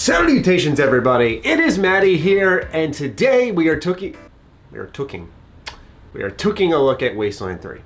Salutations everybody, it is Matty here, and today we are taking a look at Wasteland 3.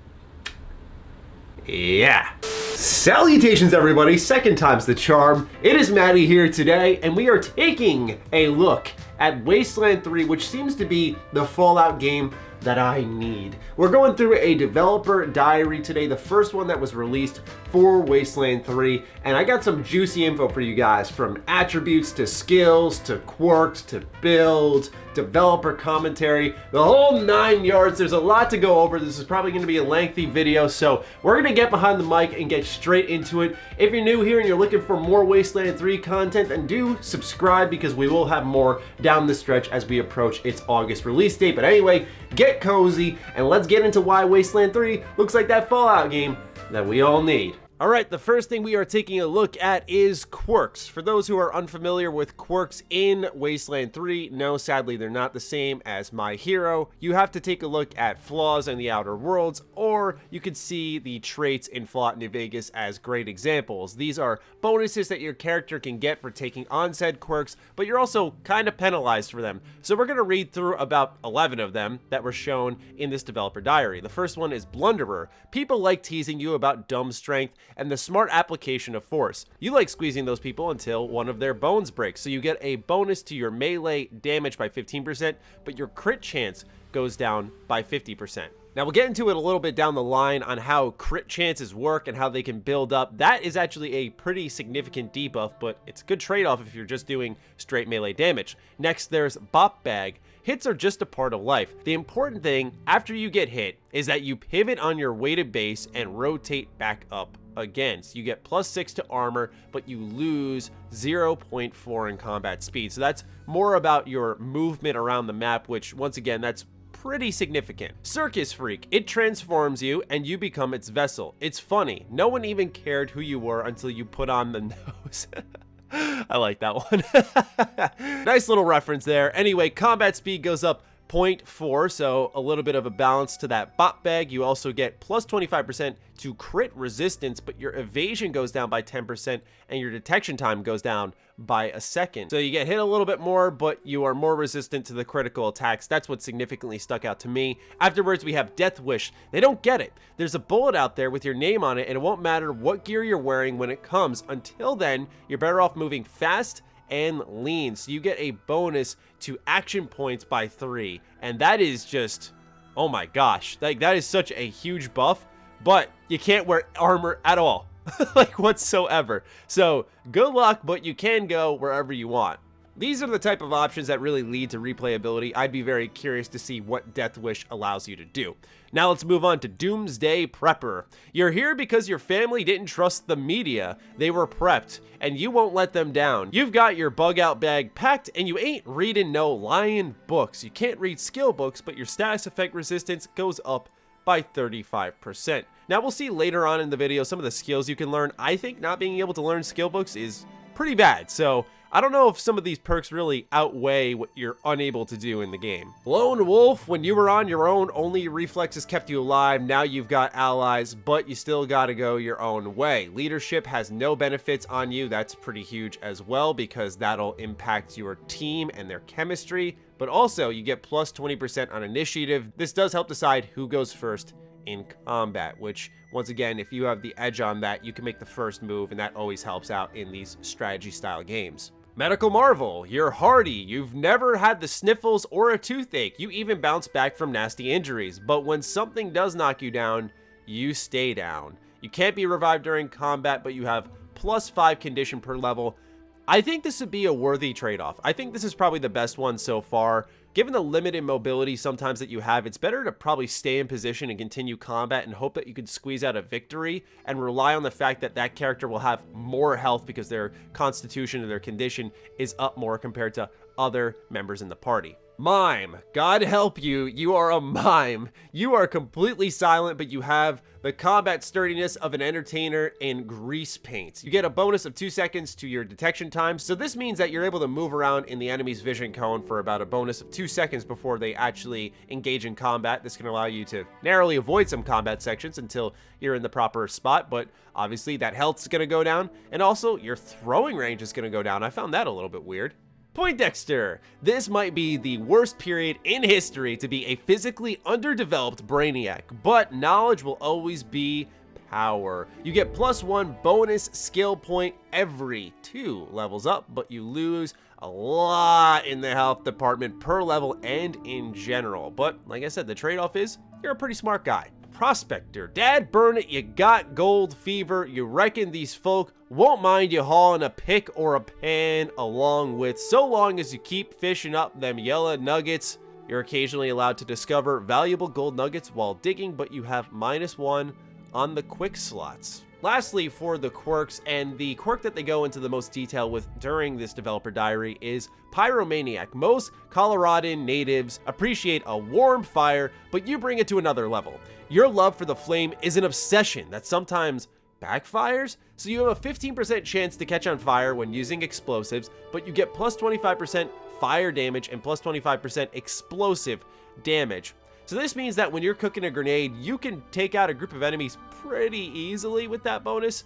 Yeah. Salutations everybody, second time's the charm. It is Matty here today, and we are taking a look at Wasteland 3, which seems to be the Fallout game that I need. We're going through a developer diary today, the first one that was released for Wasteland 3, and I got some juicy info for you guys, from attributes to skills to quirks to builds, developer commentary, the whole 9 yards. There's a lot to go over. This is probably going to be a lengthy video, so we're going to get behind the mic and get straight into it. If you're new here and you're looking for more Wasteland 3 content, then do subscribe, because we will have more down the stretch as we approach its August release date. But anyway, get cozy and let's get into why Wasteland 3 looks like that Fallout game that we all need. Alright, the first thing we are taking a look at is quirks. For those who are unfamiliar with quirks in Wasteland 3, no, sadly they're not the same as My Hero. You have to take a look at flaws in the Outer Worlds, or you could see the traits in Fallout New Vegas as great examples. These are bonuses that your character can get for taking on said quirks, but you're also kind of penalized for them. So we're going to read through about 11 of them that were shown in this developer diary. The first one is Blunderer. People like teasing you about dumb strength and the smart application of force. You like squeezing those people until one of their bones breaks, so you get a bonus to your melee damage by 15%, but your crit chance goes down by 50%. Now we'll get into it a little bit down the line on how crit chances work and how they can build up. That is actually a pretty significant debuff, but it's a good trade-off if you're just doing straight melee damage. Next, there's Bop Bag. Hits are just a part of life. The important thing after you get hit is that you pivot on your weighted base and rotate back up again. So you get +6 to armor, but you lose 0.4 in combat speed. So that's more about your movement around the map, which once again, that's pretty significant. Circus Freak. It transforms you and you become its vessel. It's funny. No one even cared who you were until you put on the nose. I like that one. Nice little reference there. Anyway, combat speed goes up 0.4, so a little bit of a balance to that Bop Bag. You also get +25% to crit resistance, but your evasion goes down by 10% and your detection time goes down by a second. So you get hit a little bit more, but you are more resistant to the critical attacks. That's what significantly stuck out to me. Afterwards, we have Death Wish. They don't get it. There's a bullet out there with your name on it, and it won't matter what gear you're wearing when it comes. Until then, you're better off moving fast and lean, so you get a bonus to action points by 3, and that is just, oh my gosh, like that is such a huge buff. But you can't wear armor at all, like whatsoever. So good luck, but you can go wherever you want. These are the type of options that really lead to replayability. I'd be very curious to see what Death Wish allows you to do. Now let's move on to Doomsday Prepper. You're here because your family didn't trust the media. They were prepped, and you won't let them down. You've got your bug out bag packed, and you ain't reading no lying books. You can't read skill books, but your status effect resistance goes up by 35%. Now we'll see later on in the video some of the skills you can learn. I think not being able to learn skill books is pretty bad, so I don't know if some of these perks really outweigh what you're unable to do in the game. Lone Wolf. When you were on your own, only your reflexes kept you alive. Now you've got allies, but you still gotta go your own way. Leadership has no benefits on you. That's pretty huge as well, because that'll impact your team and their chemistry. But also, you get +20% on initiative. This does help decide who goes first in combat, which once again, if you have the edge on that, you can make the first move, and that always helps out in these strategy style games. Medical Marvel. You're hardy. You've never had the sniffles or a toothache. You even bounce back from nasty injuries. But when something does knock you down, you stay down. You can't be revived during combat, but you have +5 condition per level. I think this would be a worthy trade-off. I think this is probably the best one so far. Given the limited mobility sometimes that you have, it's better to probably stay in position and continue combat and hope that you can squeeze out a victory and rely on the fact that that character will have more health because their constitution and their condition is up more compared to other members in the party. Mime. God help you, you are a mime. You are completely silent, but you have the combat sturdiness of an entertainer in grease paint. You get a bonus of 2 seconds to your detection time, so this means that you're able to move around in the enemy's vision cone for about a bonus of 2 seconds before they actually engage in combat. This can allow you to narrowly avoid some combat sections until you're in the proper spot, but obviously that health's gonna go down, and also your throwing range is gonna go down. I found that a little bit weird. Poindexter. This might be the worst period in history to be a physically underdeveloped brainiac, but knowledge will always be power. You get +1 bonus skill point every 2 levels up, but you lose a lot in the health department per level and in general. But like I said, the trade-off is you're a pretty smart guy. Prospector. Dad burn it, you got gold fever. You reckon these folk won't mind you hauling a pick or a pan along with, so long as you keep fishing up them yellow nuggets. You're occasionally allowed to discover valuable gold nuggets while digging, but you have -1 on the quick slots. Lastly, for the quirks, and the quirk that they go into the most detail with during this developer diary is Pyromaniac. Most Coloradan natives appreciate a warm fire, but you bring it to another level. Your love for the flame is an obsession that sometimes backfires, so you have a 15% chance to catch on fire when using explosives, but you get +25% fire damage and +25% explosive damage. So this means that when you're cooking a grenade, you can take out a group of enemies pretty easily with that bonus,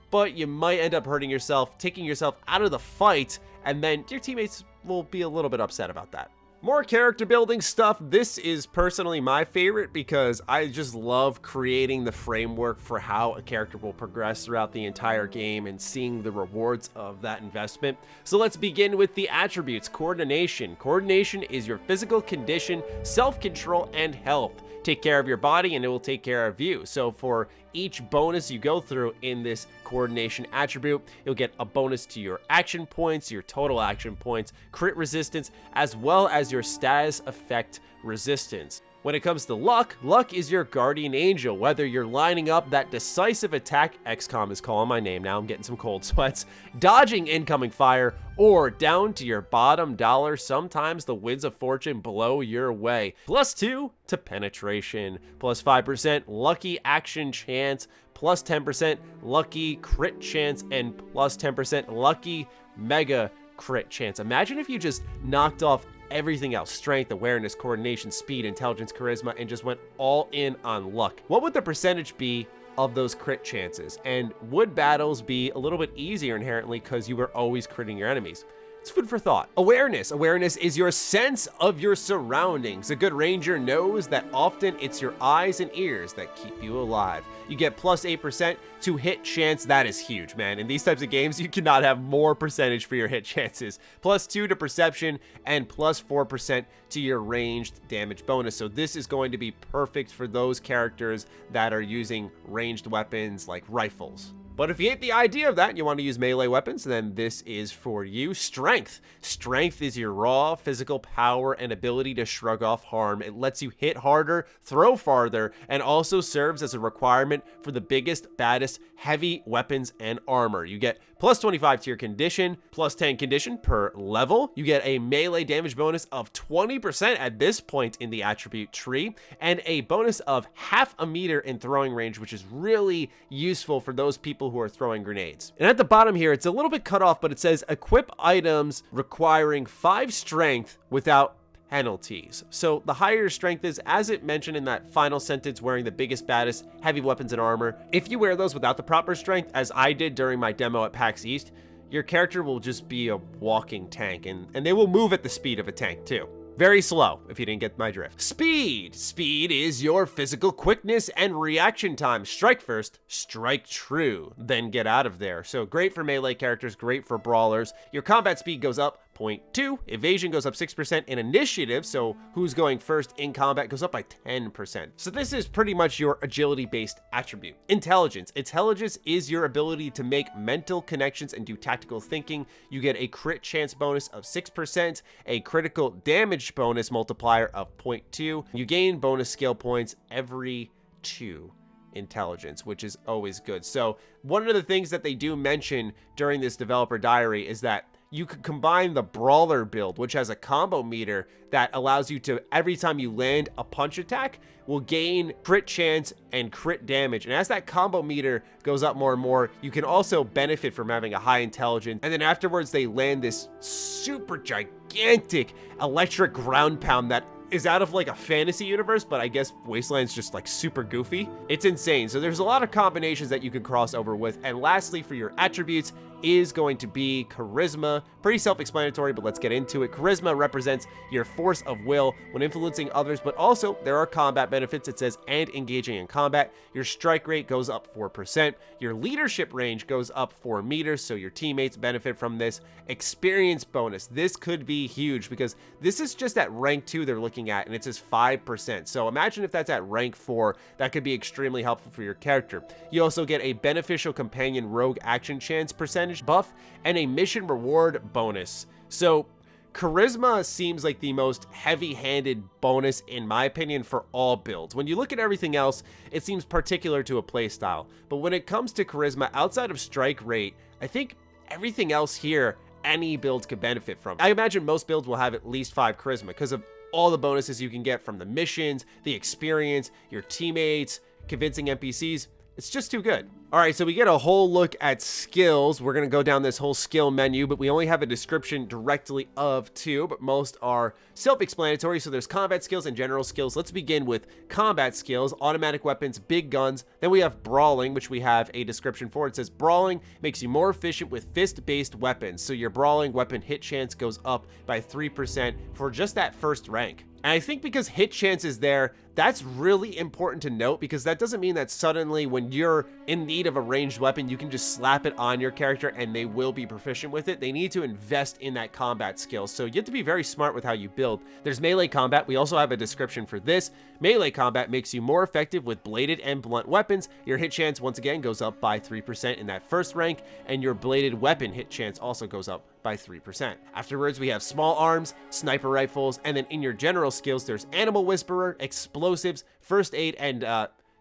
but you might end up hurting yourself, taking yourself out of the fight, and then your teammates will be a little bit upset about that. More character building stuff. This is personally my favorite because I just love creating the framework for how a character will progress throughout the entire game and seeing the rewards of that investment. So let's begin with the attributes. Coordination. Coordination is your physical condition, self-control, and health. Take care of your body and it will take care of you. So for each bonus you go through in this coordination attribute, you'll get a bonus to your action points, your total action points, crit resistance, as well as your status effect resistance. When it comes to luck, luck is your guardian angel. Whether you're lining up that decisive attack, XCOM is calling my name now, I'm getting some cold sweats, dodging incoming fire, or down to your bottom dollar, sometimes the winds of fortune blow your way. +2 to penetration, +5% lucky action chance, +10% lucky crit chance, and +10% lucky mega crit chance. Imagine if you just knocked off everything else: strength, awareness, coordination, speed, intelligence, charisma, and just went all in on luck. What would the percentage be of those crit chances? And would battles be a little bit easier inherently because you were always critting your enemies? It's food for thought. Awareness. Awareness is your sense of your surroundings. A good ranger knows that often it's your eyes and ears that keep you alive. You get +8% to hit chance. That is huge, man. In these types of games, you cannot have more percentage for your hit chances. +2 to perception and +4% to your ranged damage bonus. So this is going to be perfect for those characters that are using ranged weapons like rifles. But if you hate the idea of that and you want to use melee weapons, then this is for you. Strength. Strength is your raw physical power and ability to shrug off harm. It lets you hit harder, throw farther, and also serves as a requirement for the biggest, baddest, heavy weapons and armor. You get +25 to your condition, +10 condition per level. You get a melee damage bonus of 20% at this point in the attribute tree, and a bonus of ½ a meter in throwing range, which is really useful for those people who are throwing grenades. And at the bottom here, it's a little bit cut off, but it says equip items requiring 5 strength without penalties. So the higher your strength is, as it mentioned in that final sentence, wearing the biggest, baddest, heavy weapons and armor, if you wear those without the proper strength, as I did during my demo at PAX East, your character will just be a walking tank, and they will move at the speed of a tank too. Very slow, if you didn't get my drift. Speed. Speed is your physical quickness and reaction time. Strike first, strike true, then get out of there. So great for melee characters, great for brawlers. Your combat speed goes up 0.2, evasion goes up 6%, and initiative, so who's going first in combat, goes up by 10%. So this is pretty much your agility-based attribute. Intelligence. Intelligence is your ability to make mental connections and do tactical thinking. You get a crit chance bonus of 6%, a critical damage bonus multiplier of 0.2. You gain bonus skill points every 2 intelligence, which is always good. So one of the things that they do mention during this developer diary is that you could combine the Brawler build, which has a combo meter that allows you to, every time you land a punch attack, will gain crit chance and crit damage. And as that combo meter goes up more and more, you can also benefit from having a high intelligence. And then afterwards, they land this super gigantic electric ground pound that is out of like a fantasy universe, but I guess Wasteland's just like super goofy. It's insane. So there's a lot of combinations that you can cross over with. And lastly, for your attributes is going to be charisma. Pretty self-explanatory, but let's get into it. Charisma represents your force of will when influencing others, but also there are combat benefits. It says, and engaging in combat. Your strike rate goes up 4%. Your leadership range goes up 4 meters, so your teammates benefit from this. Experience bonus. This could be huge because this is just at rank 2 they're looking at, and it says 5%. So imagine if that's at rank 4, that could be extremely helpful for your character. You also get a beneficial companion rogue action chance percentage buff and a mission reward bonus. So charisma seems like the most heavy-handed bonus in my opinion for all builds. When you look at everything else, it seems particular to a playstyle. But when it comes to charisma, outside of strike rate, I think everything else here, any builds could benefit from. I imagine most builds will have at least 5 charisma because of all the bonuses you can get from the missions, the experience, your teammates, convincing NPCs. It's just too good. All right, so we get a whole look at skills. We're going to go down this whole skill menu, but we only have a description directly of 2, but most are self-explanatory. So there's combat skills and general skills. Let's begin with combat skills, automatic weapons, big guns. Then we have brawling, which we have a description for. It says brawling makes you more efficient with fist-based weapons. So your brawling weapon hit chance goes up by 3% for just that first rank. And I think because hit chance is there, that's really important to note because that doesn't mean that suddenly when you're in need of a ranged weapon, you can just slap it on your character and they will be proficient with it. They need to invest in that combat skill. So you have to be very smart with how you build. There's melee combat. We also have a description for this. Melee combat makes you more effective with bladed and blunt weapons. Your hit chance once again goes up by 3% in that first rank, and your bladed weapon hit chance also goes up by 3%. Afterwards, we have small arms, sniper rifles, and then in your general skills, there's animal whisperer, explosives, first aid, and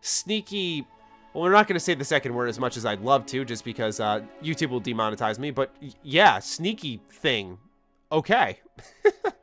sneaky. Well, we're not going to say the second word as much as I'd love to, just because YouTube will demonetize me, but yeah, sneaky thing. Okay.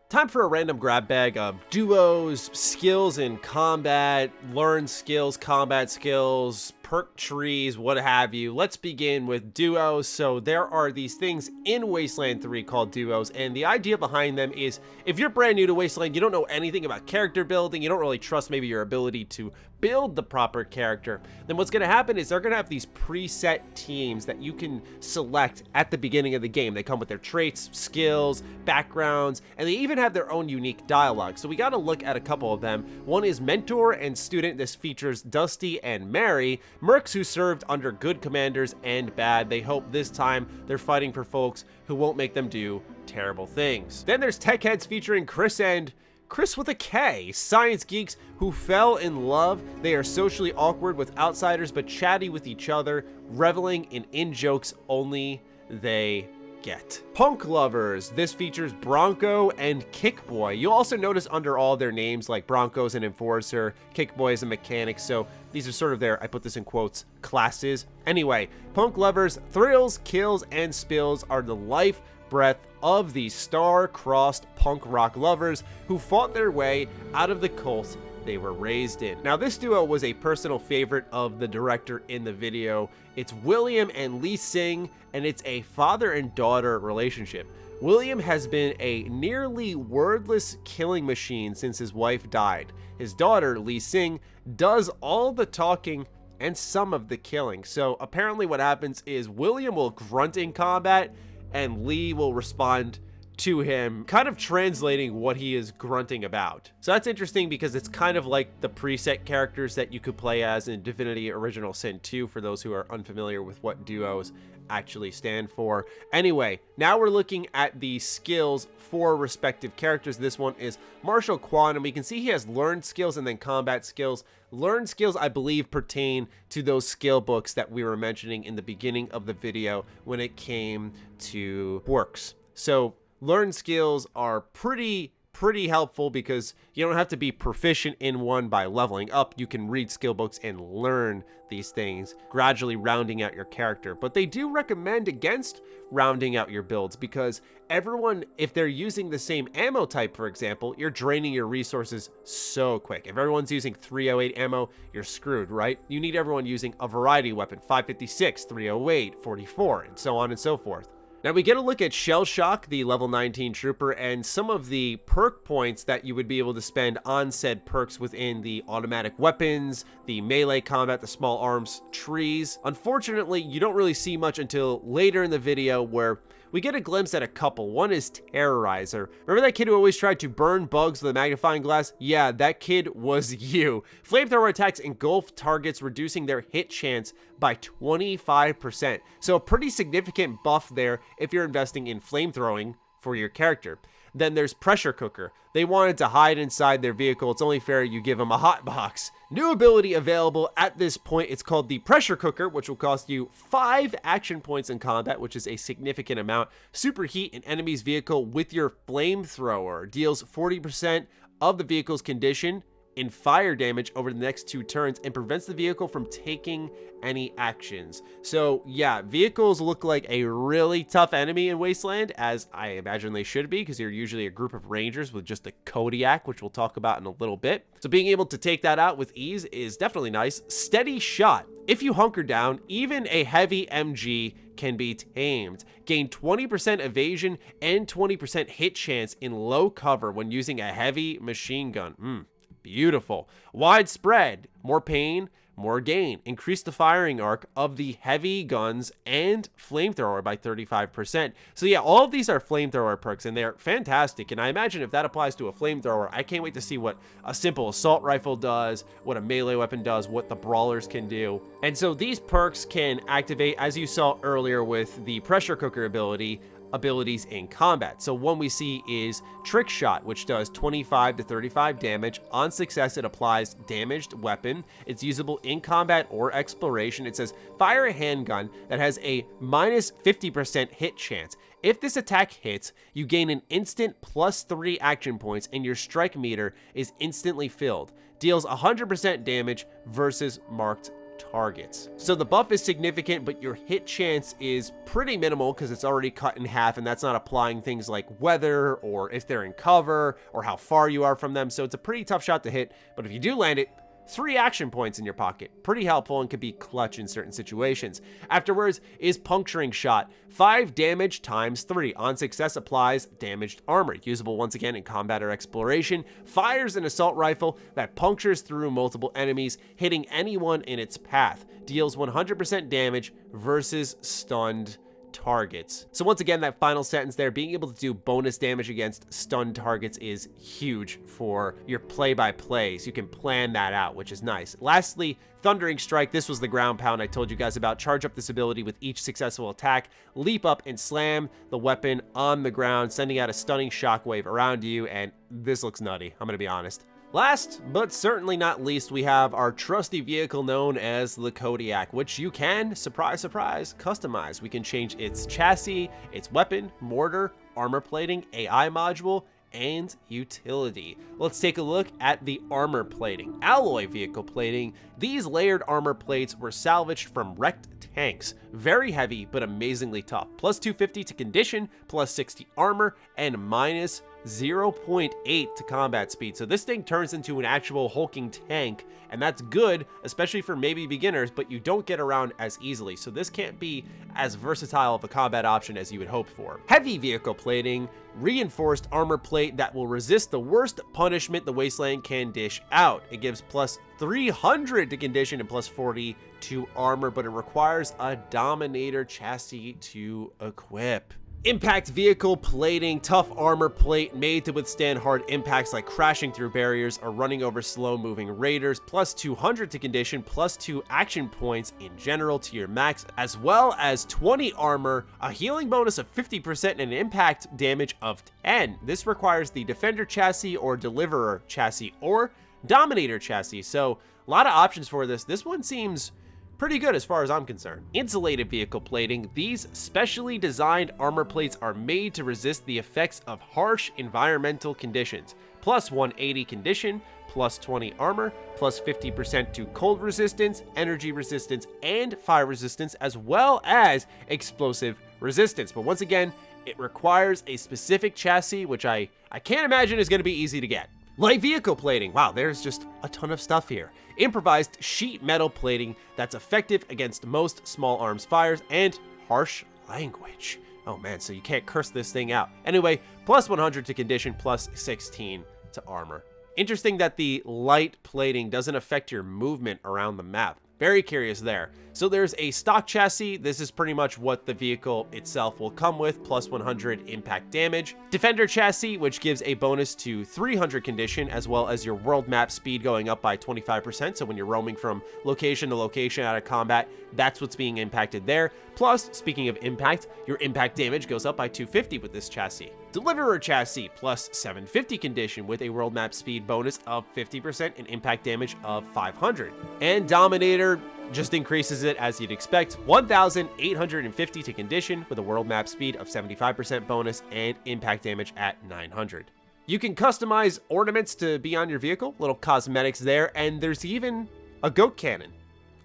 Time for a random grab bag of duos, skills in combat, learn skills, combat skills, perk trees, what have you. Let's begin with duos. So there are these things in Wasteland 3 called duos, and the idea behind them is if you're brand new to Wasteland, you don't know anything about character building, you don't really trust maybe your ability to build the proper character, then what's going to happen is they're going to have these preset teams that you can select at the beginning of the game. They come with their traits, skills, backgrounds, and they even have their own unique dialogue. So we got to look at a couple of them. One is Mentor and Student. This features Dusty and Mary, mercs who served under good commanders and bad. They hope this time they're fighting for folks who won't make them do terrible things. Then there's Tech Heads featuring Chris and Chris with a K, science geeks who fell in love. They are socially awkward with outsiders but chatty with each other, reveling in in-jokes only they get. Punk lovers. This features Bronco and Kickboy. You'll also notice under all their names, like Bronco's an enforcer, Kickboy is a mechanic, so these are sort of their, I put this in quotes, classes. Anyway, punk lovers, thrills, kills, and spills are the life breath of these star-crossed punk rock lovers who fought their way out of the cult they were raised in. Now, this duo was a personal favorite of the director in the video. It's William and Lee Sing, and it's a father and daughter relationship. William has been a nearly wordless killing machine since his wife died. His daughter, Lee Sing, does all the talking and some of the killing. So apparently what happens is William will grunt in combat and Lee will respond to him, kind of translating what he is grunting about. So that's interesting because it's kind of like the preset characters that you could play as in Divinity Original Sin 2 for those who are unfamiliar with what duos actually stand for. Anyway, now we're looking at the skills for respective characters. This one is Marshall Quantum. We can see he has learned skills and then combat skills. Learned skills, I believe, pertain to those skill books that we were mentioning in the beginning of the video when it came to Quirks. So learned skills are pretty pretty helpful because you don't have to be proficient in one by leveling up. You can read skill books and learn these things, gradually rounding out your character. But they do recommend against rounding out your builds because everyone, if they're using the same ammo type, for example, you're draining your resources so quick. If everyone's using 308 ammo, you're screwed, right? You need everyone using a variety weapon, 556, 308, 44, and so on and so forth. Now we get a look at Shell Shock, the level 19 trooper, and some of the perk points that you would be able to spend on said perks within the automatic weapons, the melee combat, the small arms trees. Unfortunately, you don't really see much until later in the video where we get a glimpse at a couple. One is Terrorizer. Remember that kid who always tried to burn bugs with a magnifying glass? Yeah, that kid was you. Flamethrower attacks engulf targets, reducing their hit chance by 25%. So a pretty significant buff there if you're investing in flamethrowing for your character. Then there's Pressure Cooker. They wanted to hide inside their vehicle. It's only fair you give them a hot box. New ability available at this point. It's called the Pressure Cooker, which will cost you 5 action points in combat, which is a significant amount. Superheat an enemy's vehicle with your flamethrower. Deals 40% of the vehicle's condition in fire damage over the next 2 turns and prevents the vehicle from taking any actions. So yeah, vehicles look like a really tough enemy in Wasteland, as I imagine they should be, because you're usually a group of rangers with just a Kodiak, which we'll talk about in a little bit. So being able to take that out with ease is definitely nice. Steady Shot. If you hunker down, even a heavy MG can be tamed. Gain 20% evasion and 20% hit chance in low cover when using a heavy machine gun. Beautiful. Widespread, more pain, more gain. Increase the firing arc of the heavy guns and flamethrower by 35%. So yeah, all of these are flamethrower perks and they're fantastic. And I imagine if that applies to a flamethrower, I can't wait to see what a simple assault rifle does, what a melee weapon does, what the brawlers can do. And so these perks can activate, as you saw earlier with the Pressure Cooker abilities in combat. So one we see is Trick Shot, which does 25 to 35 damage. On success, it applies damaged weapon. It's usable in combat or exploration. It says fire a handgun that has a minus 50% hit chance. If this attack hits, you gain an instant +3 action points and your strike meter is instantly filled. Deals 100% damage versus marked targets. So the buff is significant, but your hit chance is pretty minimal because it's already cut in half, and that's not applying things like weather or if they're in cover or how far you are from them. So it's a pretty tough shot to hit, but if you do land it, 3 action points in your pocket. Pretty helpful and could be clutch in certain situations. Afterwards is Puncturing Shot. 5 damage times 3. On success, applies damaged armor. Usable once again in combat or exploration. Fires an assault rifle that punctures through multiple enemies, hitting anyone in its path. Deals 100% damage versus stunned targets. So once again, that final sentence there, being able to do bonus damage against stunned targets is huge for your play-by-plays. You can plan that out, which is nice. Lastly, Thundering Strike. This was the ground pound I told you guys about. Charge up this ability with each successful attack. Leap up and slam the weapon on the ground, sending out a stunning shockwave around you, and this looks nutty, I'm gonna be honest. Last, but certainly not least, we have our trusty vehicle known as the Kodiak, which you can, surprise, surprise, customize. We can change its chassis, its weapon, mortar, armor plating, AI module, and utility. Let's take a look at the armor plating. Alloy vehicle plating. These layered armor plates were salvaged from wrecked tanks. Very heavy, but amazingly tough. Plus 250 to condition, plus 60 armor, and minus 0.8 to combat speed. So this thing turns into an actual hulking tank, and that's good, especially for maybe beginners, but you don't get around as easily. So this can't be as versatile of a combat option as you would hope for. Heavy vehicle plating. Reinforced armor plate that will resist the worst punishment the Wasteland can dish out. It gives plus 300 to condition and plus 40 to armor, but it requires a Dominator chassis to equip. Impact vehicle plating, tough armor plate made to withstand hard impacts like crashing through barriers or running over slow-moving raiders, plus 200 to condition, plus 2 action points in general to your max, as well as 20 armor, a healing bonus of 50%, and an impact damage of 10. This requires the Defender chassis or Deliverer chassis or Dominator chassis, so a lot of options for this. This one seems pretty good as far as I'm concerned. Insulated vehicle plating. These specially designed armor plates are made to resist the effects of harsh environmental conditions. Plus 180 condition, plus 20 armor, plus 50% to cold resistance, energy resistance, and fire resistance, as well as explosive resistance. But once again, it requires a specific chassis, which I can't imagine is going to be easy to get. Light vehicle plating. Wow, there's just a ton of stuff here. Improvised sheet metal plating that's effective against most small arms fires and harsh language. Oh man, so you can't curse this thing out. Anyway, plus 100 to condition, plus 16 to armor. Interesting that the light plating doesn't affect your movement around the map. Very curious there. So there's a stock chassis. This is pretty much what the vehicle itself will come with, plus 100 impact damage. Defender chassis, which gives a bonus to 300 condition, as well as your world map speed going up by 25%. So when you're roaming from location to location out of combat, that's what's being impacted there. Plus, speaking of impact, your impact damage goes up by 250 with this chassis. Deliverer chassis, plus 750 condition with a world map speed bonus of 50% and impact damage of 500. And Dominator just increases it as you'd expect, 1,850 to condition with a world map speed of 75% bonus and impact damage at 900. You can customize ornaments to be on your vehicle, little cosmetics there, and there's even a goat cannon.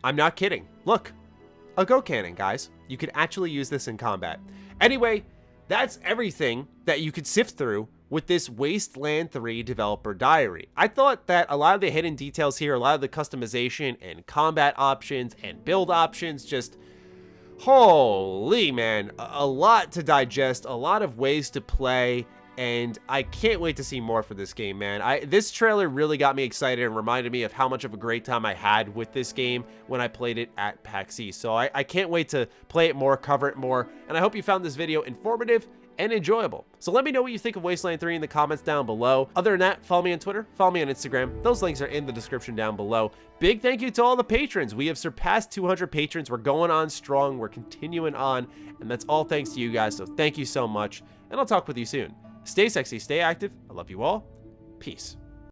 I'm not kidding. Look, a goat cannon, guys. You could actually use this in combat. Anyway, that's everything that you could sift through with this Wasteland 3 developer diary. I thought that a lot of the hidden details here, a lot of the customization and combat options and build options, just holy man, a lot to digest, a lot of ways to play, and I can't wait to see more for this game, man. This trailer really got me excited and reminded me of how much of a great time I had with this game when I played it at PAX East. So I can't wait to play it more, cover it more, and I hope you found this video informative and enjoyable. So let me know what you think of Wasteland 3 in the comments down below. Other than that, follow me on Twitter, follow me on Instagram. Those links are in the description down below. Big thank you to all the patrons. We have surpassed 200 patrons. We're going on strong. We're continuing on, and that's all thanks to you guys. So thank you so much, and I'll talk with you soon. Stay sexy, stay active. I love you all. Peace.